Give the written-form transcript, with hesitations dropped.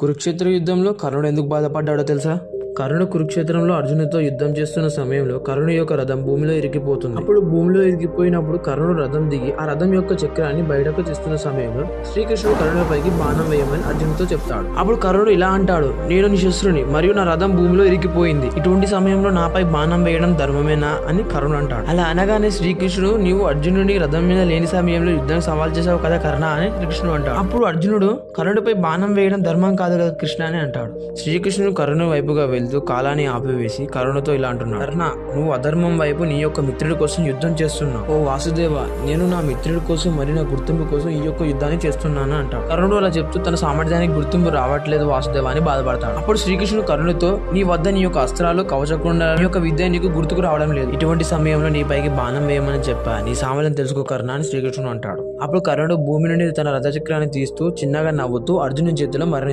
కురుక్షేత్ర యుద్ధంలో కర్ణుడు ఎందుకు బాధపడ్డాడో తెలుసా? కర్ణుడు కురుక్షేత్రంలో అర్జునుడితో యుద్ధం చేస్తున్న సమయంలో కర్ణుడి యొక్క రథం భూమిలో ఇరికిపోతుంది. అప్పుడు భూమిలో ఇరికిపోయినప్పుడు కర్ణుడు రథం దిగి ఆ రథం యొక్క చక్రాన్ని బయటకు తీస్తున్న సమయంలో శ్రీకృష్ణుడు కర్ణుడిపైకి బాణం వేయమని అర్జునుడితో చెప్తాడు. అప్పుడు కర్ణుడు ఇలా అంటాడు, నేను నీ శస్త్రుని మరియు నా రథం భూమిలో ఇరికిపోయింది. ఇటువంటి సమయంలో నాపై బాణం వేయడం ధర్మమేనా అని కర్ణుడు అంటాడు. అలా అనగానే శ్రీకృష్ణుడు, నీవు అర్జునుడిని రథం మీద లేని సమయంలో యుద్ధం సవాల్ చేసావు కదా కర్ణ అని శ్రీకృష్ణుడు అంటాడు. అప్పుడు అర్జునుడు, కర్ణుడిపై బాణం వేయడం ధర్మం కాదు కదా కృష్ణ అని అంటాడు. శ్రీకృష్ణుడు కర్ణుని వైపుగా వెళ్తూ కాలాన్ని ఆపివేసి కర్ణుడితో ఇలా అంటున్నాడు, కర్ణ, నువ్వు అధర్మం వైపు నీ యొక్క మిత్రుడి కోసం యుద్ధం చేస్తున్నావు. ఓ వాసుదేవ, నేను నా మిత్రుడి కోసం మరియు నా గుర్తింపు కోసం ఈ యొక్క యుద్ధాన్ని చేస్తున్నాను అంటాడు. కర్ణుడు అలా చెప్తూ తన సామర్థ్యానికి గుర్తింపు రావట్లేదు వాసుదేవ అని బాధపడతాడు. అప్పుడు శ్రీకృష్ణుడు కర్ణుడితో, నీ వద్ద నీ యొక్క అస్త్రాలు కవచకుండా నీ యొక్క విద్య నీకు గుర్తుకు రావడం లేదు. ఇటువంటి సమయంలో నీ పైకి బాణం వేయమని చెప్పా, నీ సామర్థ్యం తెలుసుకో కర్ణ అని శ్రీకృష్ణుడు అంటాడు. అప్పుడు కర్ణుడు భూమి నుండి తన రథచక్రాన్ని తీస్తూ చిన్నగా నవ్వుతూ అర్జునుడి చేతిలో మరణిస్తాడు.